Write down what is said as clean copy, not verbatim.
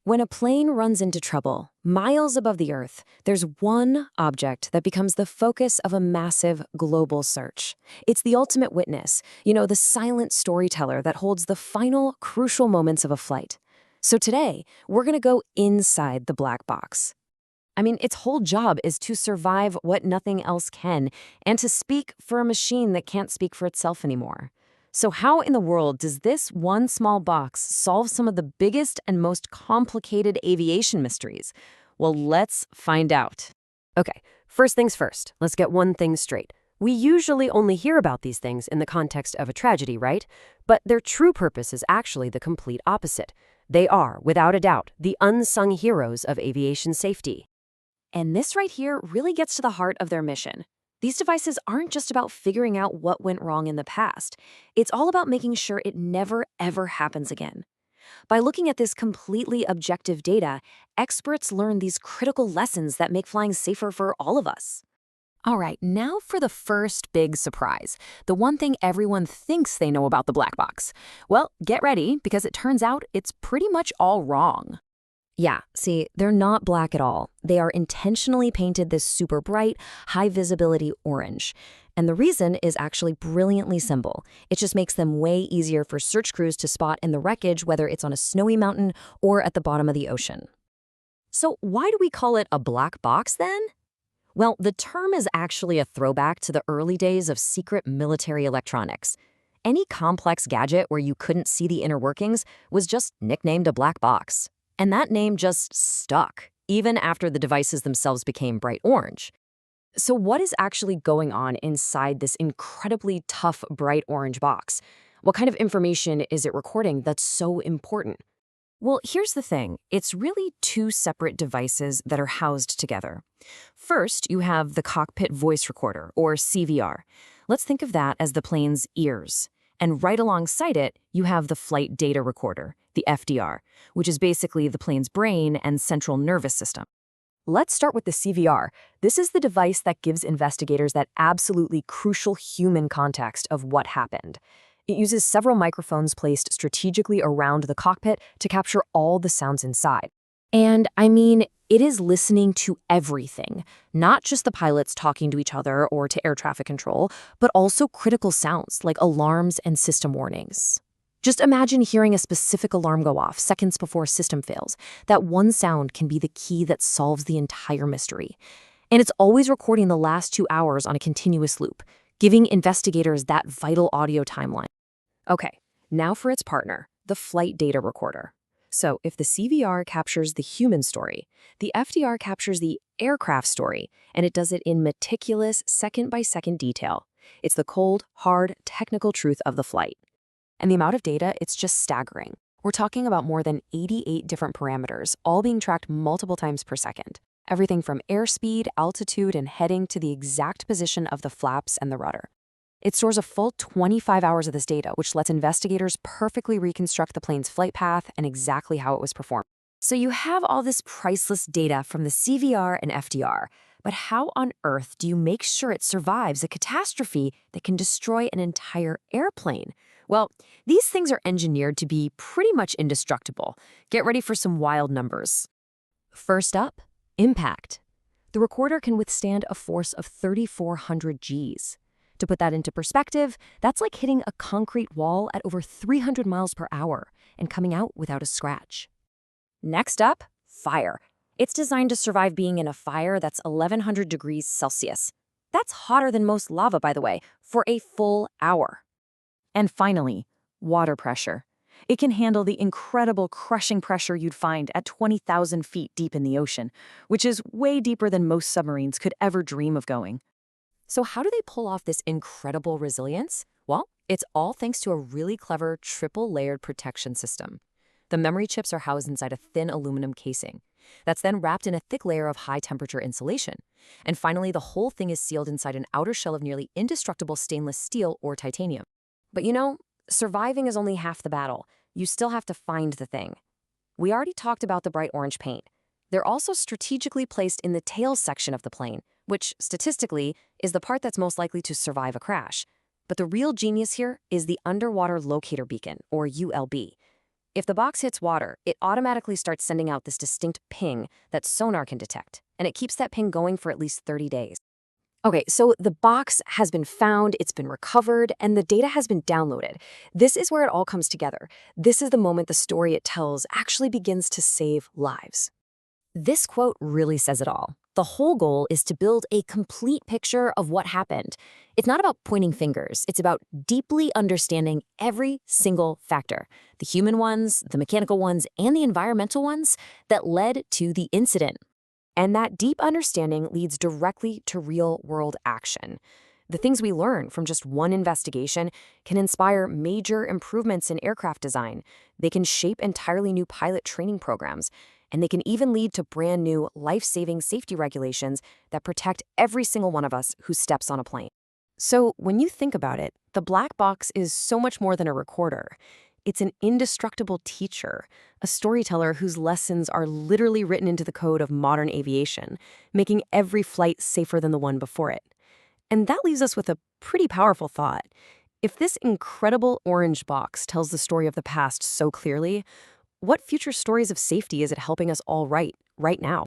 When a plane runs into trouble, miles above the Earth, there's one object that becomes the focus of a massive global search. It's the ultimate witness, the silent storyteller that holds the final, crucial moments of a flight. So today, we're going to go inside the black box. I mean, its whole job is to survive what nothing else can, and to speak for a machine that can't speak for itself anymore. So how in the world does this one small box solve some of the biggest and most complicated aviation mysteries? Well, let's find out. Okay, first things first, let's get one thing straight. We usually only hear about these things in the context of a tragedy, right? But their true purpose is actually the complete opposite. They are, without a doubt, the unsung heroes of aviation safety. And this right here really gets to the heart of their mission. These devices aren't just about figuring out what went wrong in the past. It's all about making sure it never, ever happens again. By looking at this completely objective data, experts learn these critical lessons that make flying safer for all of us. All right, now for the first big surprise, the one thing everyone thinks they know about the black box. Well, get ready, because it turns out it's pretty much all wrong. Yeah, see, they're not black at all. They are intentionally painted this super bright, high-visibility orange. And the reason is actually brilliantly simple. It just makes them way easier for search crews to spot in the wreckage, whether it's on a snowy mountain or at the bottom of the ocean. So why do we call it a black box then? Well, the term is actually a throwback to the early days of secret military electronics. Any complex gadget where you couldn't see the inner workings was just nicknamed a black box. And that name just stuck, even after the devices themselves became bright orange. So what is actually going on inside this incredibly tough bright orange box? What kind of information is it recording that's so important? Well, here's the thing. It's really two separate devices that are housed together. First, you have the Cockpit Voice Recorder, or CVR. Let's think of that as the plane's ears. And right alongside it, you have the Flight Data Recorder, the FDR, which is basically the plane's brain and central nervous system. Let's start with the CVR. This is the device that gives investigators that absolutely crucial human context of what happened. It uses several microphones placed strategically around the cockpit to capture all the sounds inside. And I mean, it is listening to everything, not just the pilots talking to each other or to air traffic control, but also critical sounds like alarms and system warnings. Just imagine hearing a specific alarm go off seconds before a system fails. That one sound can be the key that solves the entire mystery. And it's always recording the last 2 hours on a continuous loop, giving investigators that vital audio timeline. Okay, now for its partner, the Flight Data Recorder. So if the CVR captures the human story, the FDR captures the aircraft story, and it does it in meticulous, second-by-second detail. It's the cold, hard, technical truth of the flight. And the amount of data, it's just staggering. We're talking about more than 88 different parameters, all being tracked multiple times per second. Everything from airspeed, altitude, and heading to the exact position of the flaps and the rudder. It stores a full 25 hours of this data, which lets investigators perfectly reconstruct the plane's flight path and exactly how it was performed. So you have all this priceless data from the CVR and FDR, but how on earth do you make sure it survives a catastrophe that can destroy an entire airplane? Well, these things are engineered to be pretty much indestructible. Get ready for some wild numbers. First up, impact. The recorder can withstand a force of 3,400 Gs. To put that into perspective, that's like hitting a concrete wall at over 300 miles per hour and coming out without a scratch. Next up, fire. It's designed to survive being in a fire that's 1,100 degrees Celsius. That's hotter than most lava, by the way, for a full hour. And finally, water pressure. It can handle the incredible crushing pressure you'd find at 20,000 feet deep in the ocean, which is way deeper than most submarines could ever dream of going. So how do they pull off this incredible resilience? Well, it's all thanks to a really clever triple-layered protection system. The memory chips are housed inside a thin aluminum casing. That's then wrapped in a thick layer of high-temperature insulation. And finally, the whole thing is sealed inside an outer shell of nearly indestructible stainless steel or titanium. But surviving is only half the battle. You still have to find the thing. We already talked about the bright orange paint. They're also strategically placed in the tail section of the plane, which, statistically, is the part that's most likely to survive a crash. But the real genius here is the underwater locator beacon, or ULB. If the box hits water, it automatically starts sending out this distinct ping that sonar can detect, and it keeps that ping going for at least 30 days. Okay, so the box has been found, it's been recovered, and the data has been downloaded. This is where it all comes together. This is the moment the story it tells actually begins to save lives. This quote really says it all. The whole goal is to build a complete picture of what happened. It's not about pointing fingers. It's about deeply understanding every single factor, the human ones, the mechanical ones, and the environmental ones that led to the incident. And that deep understanding leads directly to real-world action. The things we learn from just one investigation can inspire major improvements in aircraft design. They can shape entirely new pilot training programs, and they can even lead to brand new life-saving safety regulations that protect every single one of us who steps on a plane. So when you think about it, the black box is so much more than a recorder. It's an indestructible teacher, a storyteller whose lessons are literally written into the code of modern aviation, making every flight safer than the one before it. And that leaves us with a pretty powerful thought. If this incredible orange box tells the story of the past so clearly, what future stories of safety is it helping us all write right now?